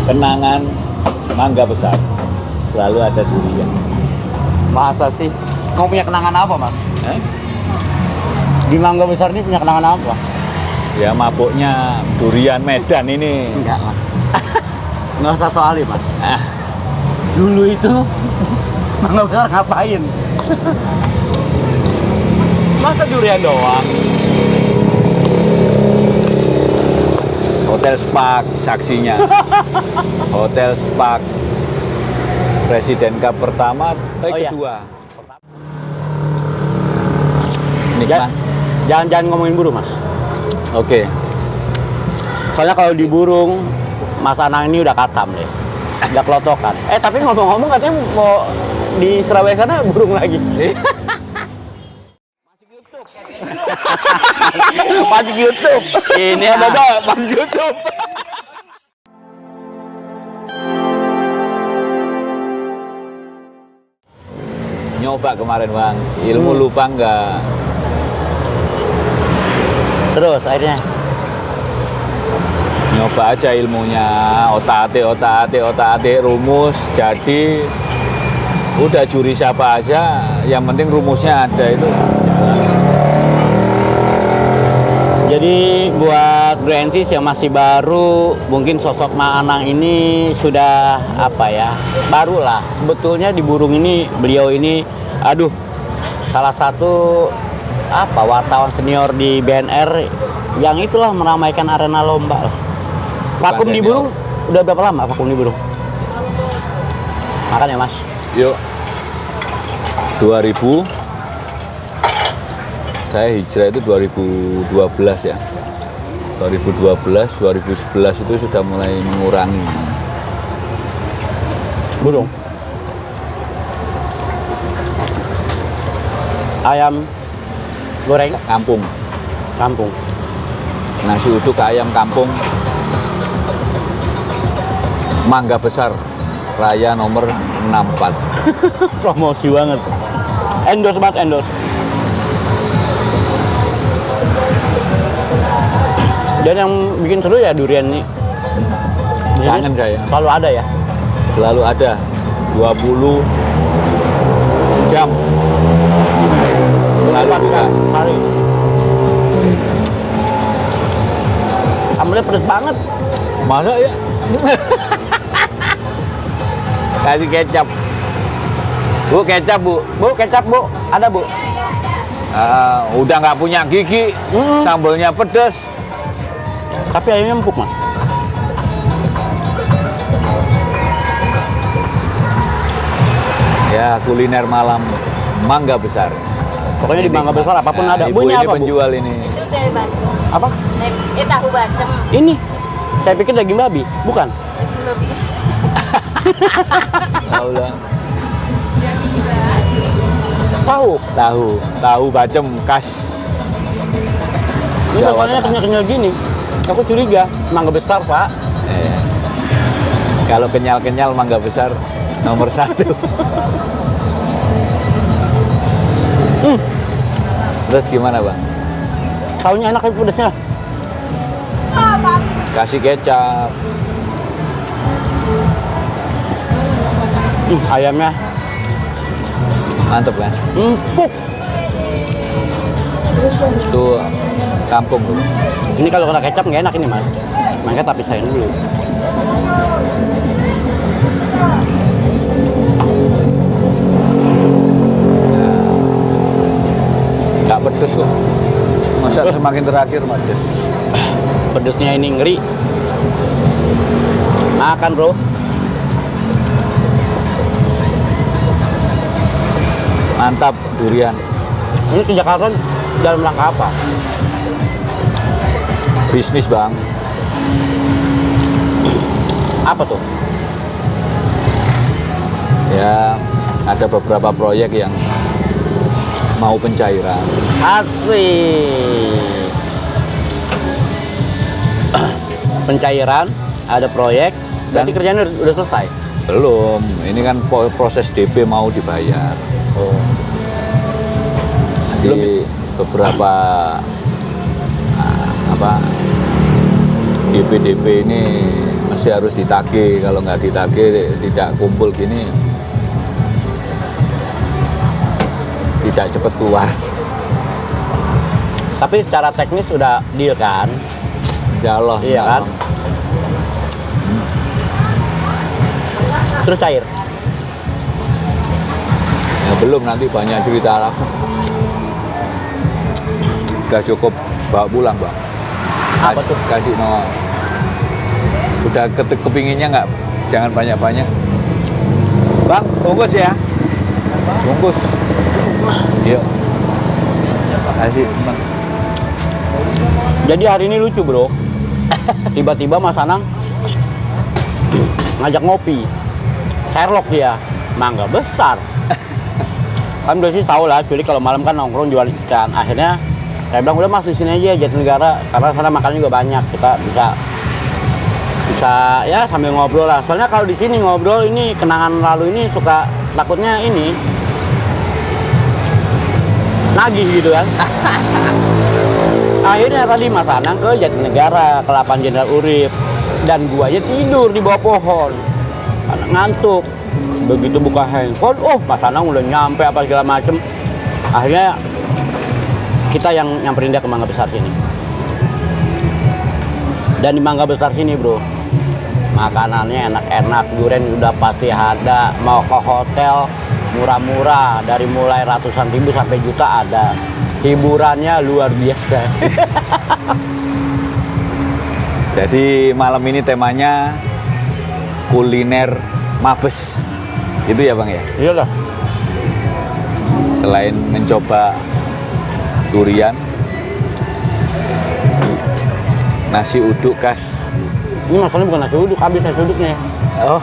kenangan Mangga Besar selalu ada durian. Masa sih? Kamu punya kenangan apa, Mas? Di Mangga Besar ini punya kenangan apa? Ya mabuknya durian Medan ini. Enggak, Mas. Nggak usah soalin, Mas. Dulu itu Mangga Besar ngapain? Masa durian doang? Hotel Spark saksinya. Hotel Spark. Presiden Cup pertama, iya. kedua. Nikmat. Jangan ngomongin burung, Mas. Oke. Soalnya kalau di burung, Mas Anang ini udah katam deh. Udah kelotokan. Tapi ngomong-ngomong katanya mau di Surabaya sana burung lagi. Masuk YouTube. Ini ada masuk YouTube. Nyoba kemarin Bang, ilmu lupa enggak? Terus akhirnya Nyoba aja ilmunya, otak-atik, rumus. Jadi udah juri siapa aja, yang penting rumusnya ada itu. jadi buat Gransis yang masih baru, mungkin sosok Ma Anang ini sudah apa ya, baru lah. Sebetulnya di burung ini, beliau ini, salah satu wartawan senior di BNR yang itulah meramaikan arena lomba. Vakum di burung udah berapa lama vakum di burung? Makan ya, Mas. Yuk. 2000 saya hijrah itu 2012 ya. 2012, 2011 itu sudah mulai mengurangi burung. Ayam goreng kampung. Nasi uduk ayam kampung. Mangga Besar Raya nomor 64. Promosi banget. Endorse banget, endorse. Dan yang bikin seru ya durian nih. Kangen saya. Selalu ada ya? Selalu ada 20 jam. Selalu buka. Hari. Sambelnya pedes banget. Masa ya? Kasih kecap. Bu, kecap bu. Bu, kecap bu. Ada bu. Udah nggak punya gigi. Sambelnya pedes. Tapi ayamnya empuk, Mas. Ya, kuliner malam Mangga Besar. Pokoknya di Mangga Besar apapun ada. Ibu Bu, ini ini apa, Bu? penjual ini. Itu dari bacem. Apa? Tahu bacem. Ini. Saya pikir daging babi, bukan? Lebih. Allah. Tahu. Bacem khas Ini Jawa warnanya Tengah. kenyal-kenyal gini. Aku curiga, Mangga Besar, Pak. Kalau kenyal-kenyal Mangga Besar nomor 1. Terus gimana Bang? Saunya enak tapi pedasnya. Kasih kecap. Ayamnya Mantep kan? empuk. Itu kampung dulu. Ini kalau kena kecap nggak enak ini, Mas. Makanya tapi pisahin dulu. Nggak pedes kok. Masa semakin terakhir pedes. Pedesnya ini ngeri. Makan, Bro. Mantap durian. Ini ke Jakarta dalam rangka apa? Bisnis Bang. Apa tuh? Ya ada beberapa proyek yang mau pencairan. Asik. Pencairan, ada proyek, berarti kerjaan udah selesai. Belum, ini kan proses DP mau dibayar. Oh. Di beberapa di DP ini masih harus ditagih. Kalau nggak ditagih, tidak kumpul gini, tidak cepat keluar. Tapi secara teknis udah deal kan? Insya Allah. Iya kan? Terus cair? Ya belum, nanti banyak cerita lah. Udah cukup bawa pulang, Bang. Apa tuh? Kasih no. Udah kepinginnya nggak, jangan banyak-banyak. Bang, bungkus ya. Bungkus. Yuk. Kasih, Bang. Jadi hari ini lucu bro. Tiba-tiba Mas Anang ngajak ngopi. Sherlock dia, mangga besar. Kan udah sih tahu lah, jadi kalau malam kan nongkrong jual ikan. Akhirnya saya bilang udah Mas di sini aja Jatinegara, karena sana makan juga banyak. Kita bisa ya sambil ngobrol lah. Soalnya kalau di sini ngobrol ini kenangan lalu ini suka takutnya ini nagih gitu kan. Akhirnya tadi Mas Anang ke Jatinegara, ke Lapangan Jenderal Urip, dan gua aja tidur di bawah pohon, ngantuk. Begitu buka handphone, oh Mas Anang udah nyampe apa segala macem. Akhirnya kita yang nyamperin dia ke Mangga Besar sini. Dan di Mangga Besar sini bro, makanannya enak-enak, durian udah pasti ada. Mau ke hotel murah-murah, dari mulai ratusan ribu sampai juta ada. Hiburannya luar biasa. Jadi malam ini temanya kuliner Mabes. Itu ya Bang ya? Iyalah. Selain mencoba durian, nasi uduk khas. Ini masalahnya bukan nasi uduk, habis nasi uduknya. Oh,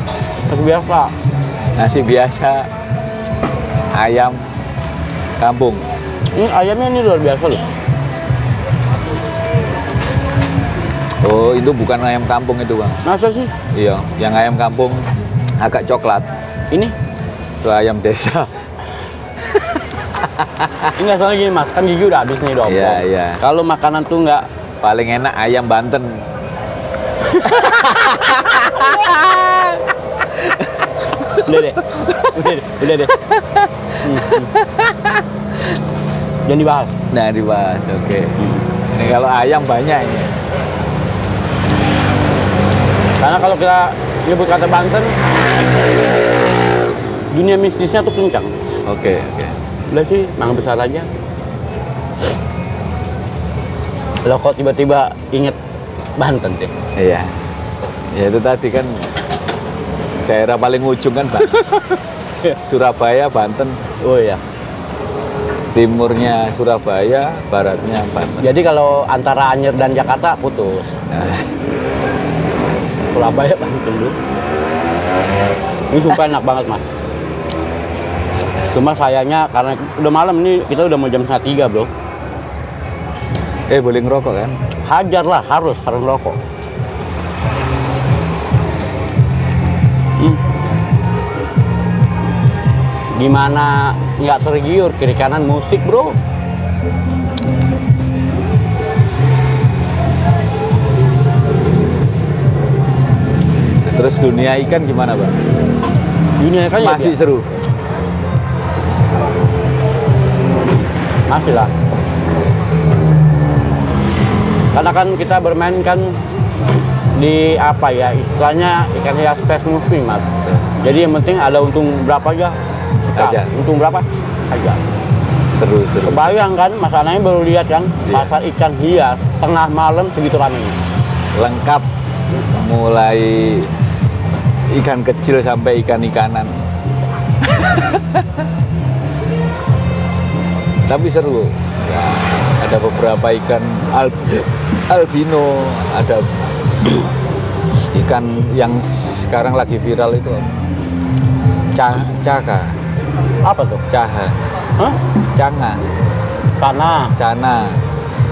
Nasi biasa. nasi biasa, ayam kampung. Ini ayamnya ini luar biasa loh. Oh, itu bukan ayam kampung itu Bang. Masa sih? Iya, yang ayam kampung agak coklat. Ini? Itu ayam desa. Enggak, soalnya gini Mas, kan gigi udah habis nih dong. Iya, iya. Kalau makanan tuh nggak Paling enak ayam Banten. udah deh. Udah deh. Jangan dibahas. Nah, dibahas. Oke. Ini kalau ayam banyak ini. Karena kalau kita nyebut kata Banten, dunia mistisnya tuh kencang. Oke, oke. Udah sih, Mangga Besar aja. Lo kok tiba-tiba inget Banten sih? Iya. Ya itu tadi kan daerah paling ujung kan Banten. Surabaya, Banten. Oh iya. Timurnya Surabaya, baratnya Banten. Jadi kalau antara Anyer dan Jakarta putus. Nah, Surabaya Banten dulu. Ini sumpah enak banget Mas. Cuma sayangnya karena udah malam nih, kita udah mau jam 2:30 bro. boleh ngerokok kan? Hajar lah, harus ngerokok. Gimana nggak tergiur, kiri kanan musik bro. Terus dunia ikan gimana Bang? Dunia kan Masih seru? Masih lah. Karena kan kita bermain kan di apa ya, istilahnya ikan hias space moving Mas. Jadi yang penting ada untung berapa aja. Aja. Untung berapa aja. Seru. Kebayang kan, Mas Ananya baru lihat kan, Iya. pasar ikan hias tengah malam segitu ramenya. Lengkap. Mulai ikan kecil sampai ikan-ikanan. Tapi seru. Ya, ada beberapa ikan albino, ada ikan yang sekarang lagi viral itu caka. Apa tuh? Caha. Hah? Canga.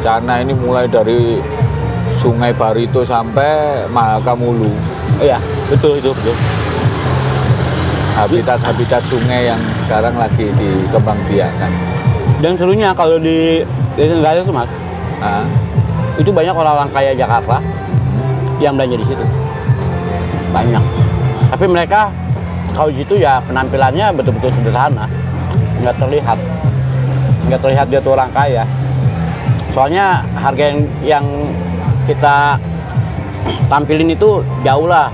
Cana ini mulai dari Sungai Barito sampai Mahakamulu. Oh iya, betul. Habitat sungai yang sekarang lagi dikembangbiakan. Dan serunya kalau di Jatinegara itu Mas, Ah, itu banyak orang-orang kaya Jakarta yang belanja di situ. Banyak. Tapi mereka kalau di situ ya penampilannya betul-betul sederhana. Nggak terlihat dia tuh orang kaya. Soalnya harga yang kita tampilin itu jauh lah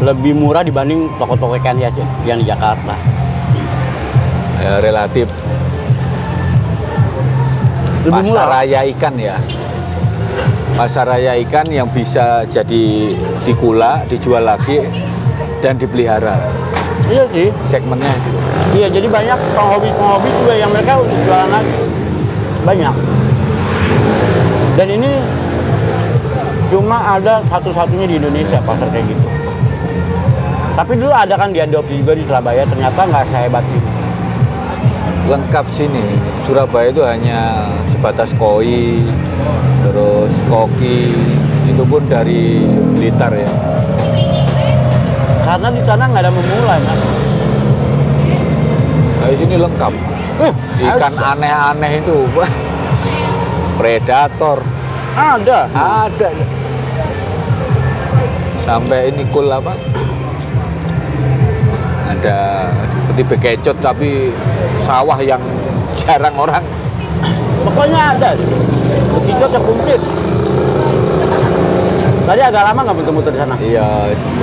lebih murah dibanding toko-toko ikan hias yang di Jakarta. Ya, relatif Lebih pasar murah. raya ikan ya. Pasar raya ikan yang bisa jadi dikula, dijual lagi dan dipelihara. Iya sih. Segmennya gitu. Iya, jadi banyak penghobi juga yang mereka udah jualan lagi. Banyak. Dan ini cuma ada satu-satunya di Indonesia pasar kayak gitu. Tapi dulu ada kan diadopsi juga di Surabaya, ternyata nggak sehebat ini. Lengkap sini. Surabaya itu hanya sebatas koi, terus koki, itu pun dari Blitar ya. Karena di sana nggak ada memulai, Mas. Nah, di sini lengkap. Ikan aneh-aneh itu, predator Ada. ada. Sampai ini kul apa? Ada seperti bekecot tapi sawah yang jarang orang. Pokoknya ada. Begitu ada komplit. Tadi agak lama nggak muter-muter di sana. Iya,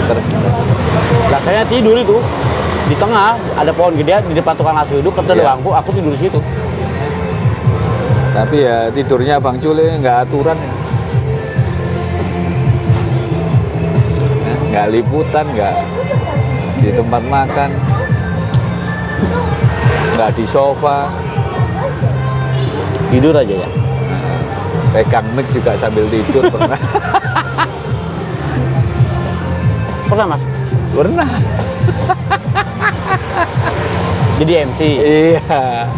terus Lah saya tidur itu di tengah ada pohon gede di depan tukang nasi uduk kata Iya. bangku, aku tidur di situ. tapi ya tidurnya Bang Cule nggak aturan ya. Nggak liputan, nggak di tempat makan, nggak di sofa, Tidur aja ya. pegang mic juga sambil tidur pernah. Pernah Mas? Pernah. Jadi MC. Iya.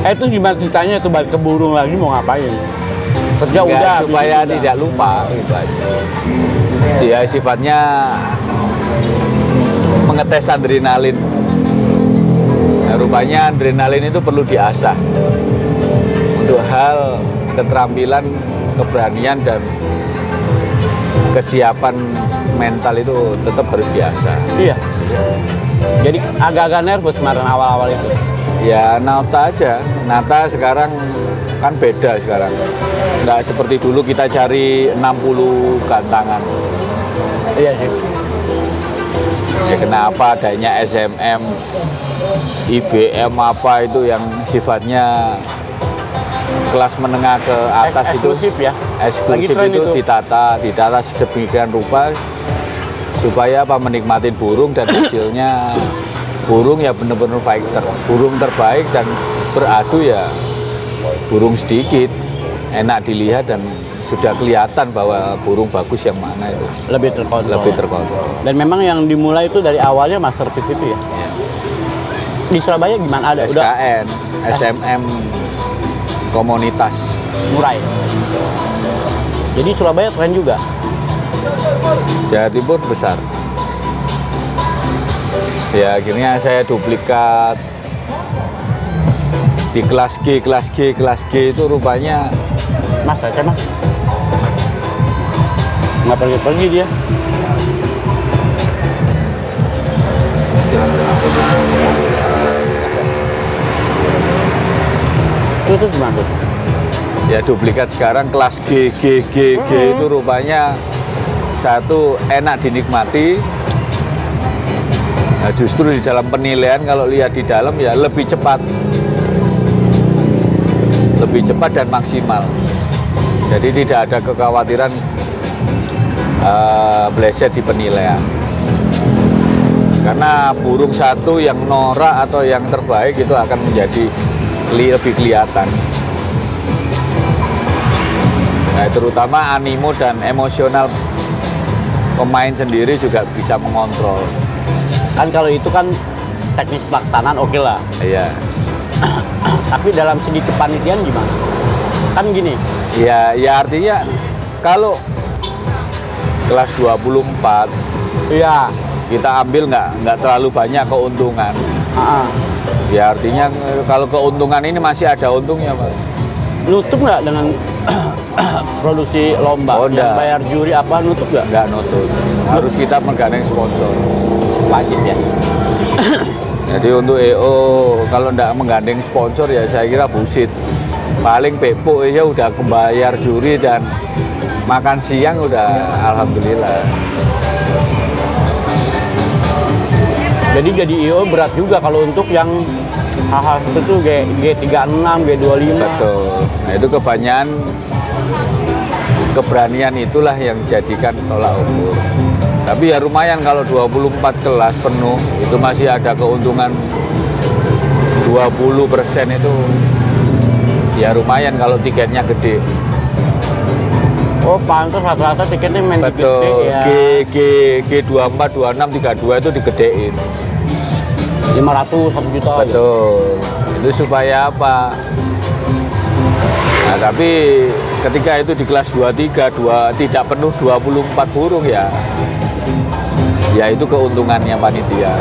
Itu gimana ceritanya itu balik ke burung lagi mau ngapain? Kerja Nggak, udah. supaya bisnis udah. tidak lupa gitu aja. Ya, sifatnya mengetes adrenalin. Nah, rupanya adrenalin itu perlu diasah untuk hal keterampilan, keberanian dan kesiapan mental itu tetap harus diasah. Iya. Jadi agak-agak nervous kemarin awal-awal itu. Ya nata aja. Nata sekarang kan beda sekarang. Nggak seperti dulu kita cari 60 gantangan. Iya sih. Ya kenapa adanya SMM, IBM apa itu yang sifatnya kelas menengah ke atas itu Eksklusif ya. Lagi eksklusif tren itu itu. ditata sedemikian rupa supaya apa menikmatin burung dan hasilnya burung ya benar-benar fighter, burung terbaik dan beradu ya burung sedikit, enak dilihat dan sudah kelihatan bahwa burung bagus yang mana itu Lebih terkontrol. lebih terkontrol. Dan memang yang dimulai itu dari awalnya masterpiece itu ya. Ya. Di Surabaya gimana ada? Udah SKN, SMM, komunitas. murah ya. Jadi Surabaya keren juga. Jawa Timur besar. Ya akhirnya saya duplikat di kelas G itu rupanya Mas, saya Mas. Nggak pergi-pergi dia. Itu gimana tuh? ya duplikat sekarang kelas G itu rupanya satu enak dinikmati. Nah, justru di dalam penilaian kalau lihat di dalam ya lebih cepat dan maksimal. Jadi tidak ada kekhawatiran bleset di penilaian. Karena burung satu yang norak atau yang terbaik itu akan menjadi lebih kelihatan. Nah, terutama animo dan emosional pemain sendiri juga bisa mengontrol. Kan kalau itu kan teknis pelaksanaan oke lah. Iya. Tapi dalam segi kepanitiaan gimana? Kan gini, Ya artinya kalau kelas 24 iya, kita ambil nggak terlalu banyak keuntungan. Ya artinya kalau keuntungan ini masih ada untungnya, Pak. Nutup nggak dengan produksi lomba? Oh, Yang enggak. bayar juri apa nutup nggak? Nggak nutup. Harus kita menggandeng sponsor. Wajib ya. Jadi untuk EO kalau nggak menggandeng sponsor ya saya kira bullshit. Paling Pepo ya udah kebayar juri dan makan siang udah alhamdulillah. Jadi jadi IO berat juga kalau untuk yang hal-hal itu G36, G25. Betul. Nah itu kebanyakan keberanian itulah yang dijadikan tolak ukur. Tapi ya lumayan kalau 24 kelas penuh itu masih ada keuntungan 20% itu ya lumayan kalau tiketnya gede. Oh pantas rata-rata tiketnya main gede Betul. ya. G24, 26, 32 itu digedein. 500, 1 juta. Betul. Itu supaya apa? Nah, tapi ketika itu di kelas 23, tidak penuh 24 burung ya. Ya itu keuntungannya panitia.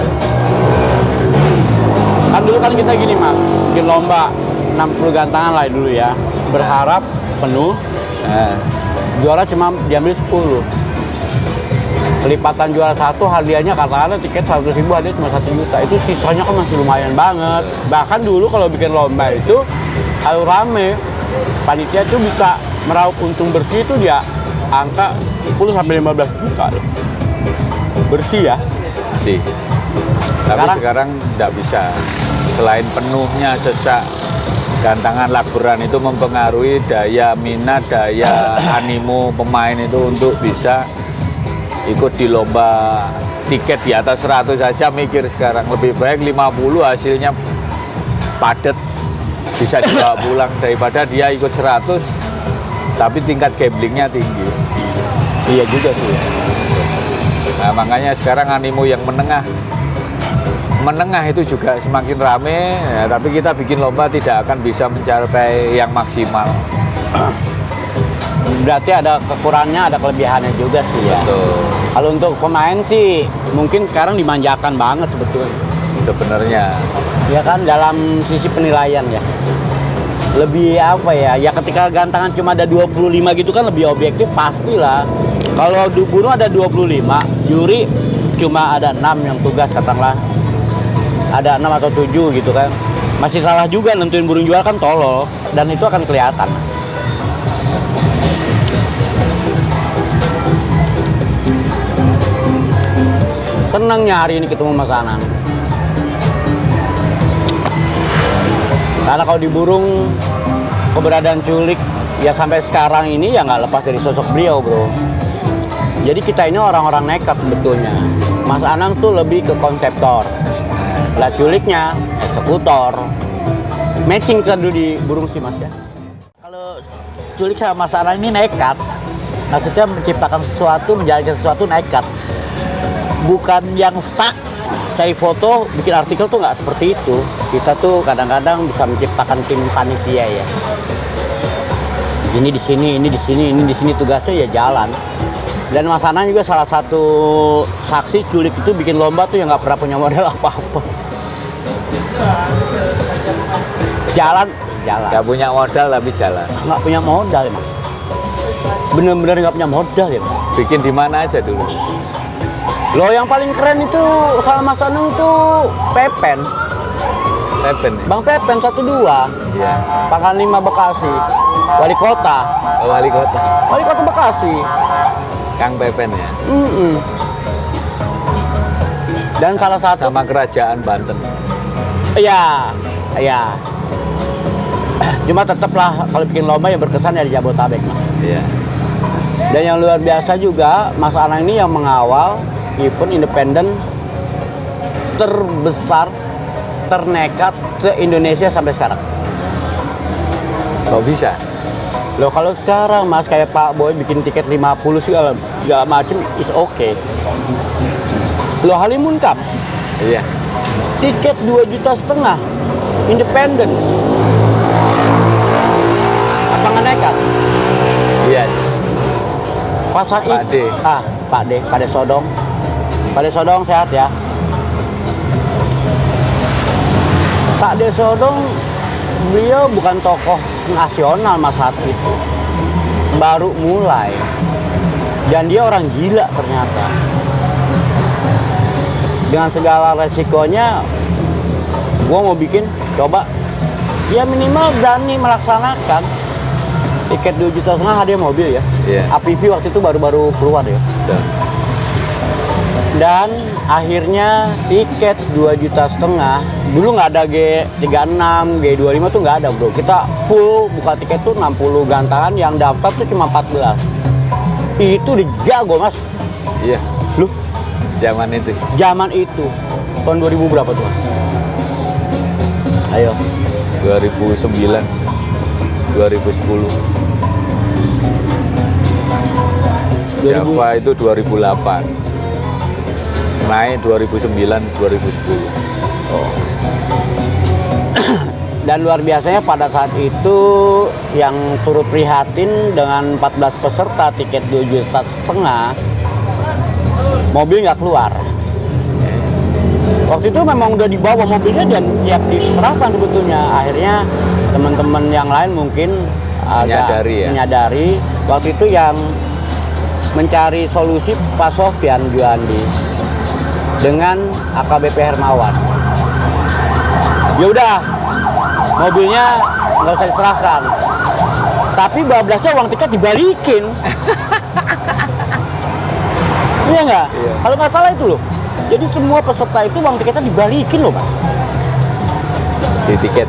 Kan dulu kan kita gini mas, bikin lomba 60 gantangan lah dulu ya. Berharap penuh, Nah, juara cuma diambil 10. Kelipatan juara 1 hadiahnya katakanlah tiket 100.000, hadiah cuma 1 juta. Itu sisanya kan masih lumayan banget. Bahkan dulu kalau bikin lomba itu kalau rame, panitia itu bisa meraup untung bersih itu dia angka 10-15 juta. Bersih ya. sih. Tapi sekarang tidak bisa. Selain penuhnya sesak, gantangan laburan itu mempengaruhi daya minat, daya animo pemain itu untuk bisa ikut di lomba. Tiket di atas 100 saja mikir sekarang. Lebih baik 50 hasilnya padat bisa dibawa pulang daripada dia ikut 100 tapi tingkat gamblingnya tinggi. Iya juga sih. Nah makanya sekarang animo yang menengah itu juga semakin rame ya, tapi kita bikin lomba tidak akan bisa mencapai yang maksimal. Berarti ada kekurangannya, ada kelebihannya juga sih ya. Betul. Kalau untuk pemain sih mungkin sekarang dimanjakan banget sebetulnya. Sebenarnya Ya kan dalam sisi penilaian ya. Lebih apa ya? Ya ketika gantangan cuma ada 25 gitu kan lebih objektif pastilah. Kalau di burung ada 25, juri cuma ada 6 yang tugas katakanlah. Ada 6 atau 7 gitu kan. Masih salah juga nentuin burung juara kan tolol dan itu akan kelihatan. Senangnya hari ini ketemu Mas Anang. Karena kalau di burung keberadaan Culik ya sampai sekarang ini ya nggak lepas dari sosok beliau bro. Jadi kita ini orang-orang nekat sebetulnya. Mas Anang tuh lebih ke konseptor. Lah Culiknya eksekutor. Matching kan dulu di burung sih mas ya. Kalau Culik sama Mas Anang ini nekat. Maksudnya menciptakan sesuatu, menjalankan sesuatu nekat. Bukan yang stuck cari foto, bikin artikel tuh nggak seperti itu. Kita tuh kadang-kadang bisa menciptakan tim panitia ya. Ini di sini, ini di sini, ini di sini tugasnya ya jalan. Dan Mas Anang juga salah satu saksi Culik itu bikin lomba tuh yang nggak pernah punya modal apa-apa. Jalan. nggak punya modal tapi jalan. Nggak punya modal ya mas. Bener-bener nggak punya modal ya mas. Bikin di mana aja dulu. Loh yang paling keren itu sama Mas Anang tuh Pepen. Pepen ya? Bang Pepen 12. Iya. Pangkalan 5 Bekasi. Wali kota. Oh, wali kota. Wali kota Bekasi. Kang Pepen ya. Dan salah satu Sama kerajaan Banten. iya. Cuma tetaplah kalau bikin lomba yang berkesan ya di Jabotabek mas. Iya. Dan yang luar biasa juga Mas Anang ini yang mengawal event independen terbesar, ternekat se-Indonesia sampai sekarang. Kok bisa? Loh kalau sekarang mas kayak Pak Boy bikin tiket 50 segala macem is okay. Loh Halimun Cup Iya. tiket 2,5 juta independen. Apa nggak nekat? Iya. Pasar Pak D. Pak D Sodong. Pak D Sodong sehat ya. Pak Desodong, beliau bukan tokoh nasional mas saat itu. Baru mulai. Dan dia orang gila ternyata. Dengan segala resikonya, gua mau bikin, coba. Ya minimal berani melaksanakan. Tiket 2,5 juta hadiah mobil ya. Iya. APV waktu itu baru-baru keluar ya. Dan akhirnya tiket 2,5 juta, dulu nggak ada G36, G25 tuh nggak ada bro. Kita full buka tiket tuh 60 gantangan, yang dapat tuh cuma 14. Itu dijago mas. Iya. Lu? Zaman itu. Zaman itu. Tahun 2000 berapa tuh mas? Ayo. 2009, 2010. Java itu 2008. Naik 2009, 2010. Oh. Dan luar biasanya pada saat itu yang turut prihatin dengan 14 peserta tiket 2,5 juta, mobil nggak keluar. Waktu itu memang udah dibawa mobilnya dan siap diserahkan sebetulnya. Akhirnya teman-teman yang lain mungkin agak menyadari. Waktu itu yang mencari solusi Pak Sofyan Juandi dengan AKBP Hermawan. Ya udah, mobilnya nggak usah diserahkan, tapi bablasnya uang tiket dibalikin. Iya nggak? Iya. Kalau nggak salah itu loh. Jadi semua peserta itu uang tiketnya dibalikin loh Pak. Di tiket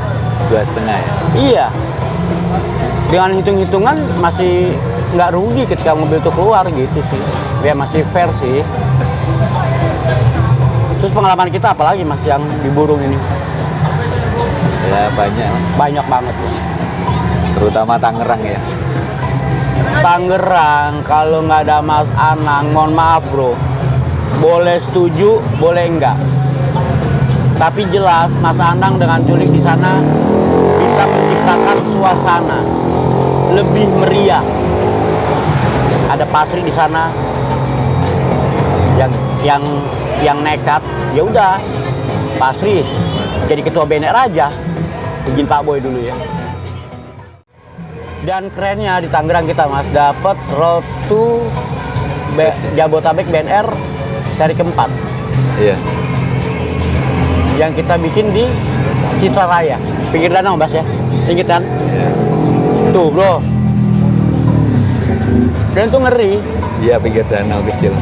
2,5 ya? Iya. Dengan hitung-hitungan masih nggak rugi ketika mobil itu keluar gitu sih. Ya masih fair sih. Terus pengalaman kita apalagi mas yang di Burung ini? Ya banyak. Banyak banget ya. Terutama Tangerang ya. Tangerang kalau nggak ada Mas Anang, mohon maaf bro. Boleh setuju, boleh enggak. Tapi jelas Mas Anang dengan culik di sana bisa menciptakan suasana lebih meriah. Ada Pasri di sana yang nekat, ya udah Pasri jadi ketua BNR aja, izin Pak Boy dulu ya. Dan kerennya di Tangerang kita mas dapat Road to Jabotabek BNR seri keempat. Iya. Yang kita bikin di Citra Raya, pinggir danau mas ya, inget kan? Iya. Tuh bro. Dan itu ngeri. Iya, pinggir danau kecil.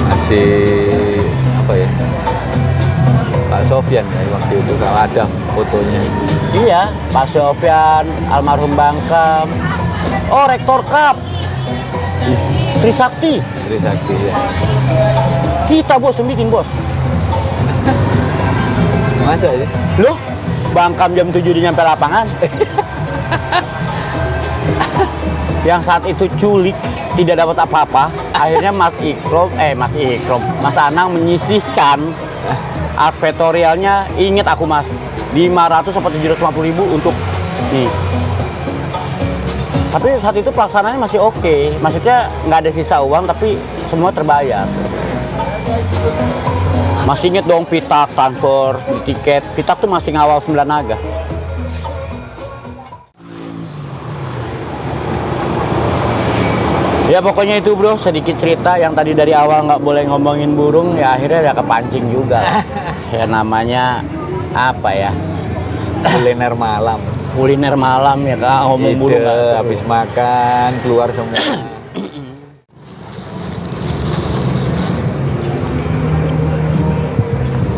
Masih apa ya? Pak Sofyan ya waktu itu kalau ada fotonya. Iya, Pak Sofyan, almarhum Bangkam. Oh, Rektor Cup. Trisakti. Trisakti ya. Kita bos yang bikin bos. Masa sih? Loh, Bangkam jam 7 dia nyampe lapangan. Yang saat itu culik, tidak dapat apa-apa. Akhirnya Mas Anang menyisihkan advertorialnya, inget aku mas, 500 sampai 750 ribu untuk nih. Tapi saat itu pelaksanaannya masih oke. Maksudnya nggak ada sisa uang, tapi semua terbayar. Masih inget dong Pitak, transfer, beli tiket. Pitak tuh masih ngawal 9 naga. Ya pokoknya itu bro, sedikit cerita yang tadi dari awal nggak boleh ngomongin burung, ya akhirnya ya kepancing juga. Ya namanya apa ya? Kuliner malam. Kuliner malam ya kak, ngomong burung nggak seru. Habis makan, keluar semua.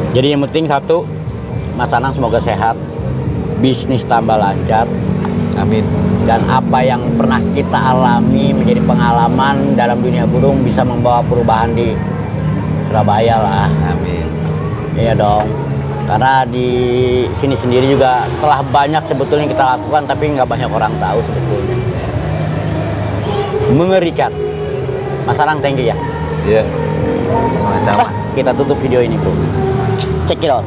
Jadi yang penting satu, Mas Anang semoga sehat, bisnis tambah lancar. Amin. Dan apa yang pernah kita alami menjadi pengalaman dalam dunia burung bisa membawa perubahan di Surabaya lah. Amin. Iya dong. Karena di sini sendiri juga telah banyak sebetulnya kita lakukan, tapi nggak banyak orang tahu sebetulnya. Mengerikan. Mas Anang, thank you ya. Iya. Sama-sama. Kita tutup video ini bro. Check it out.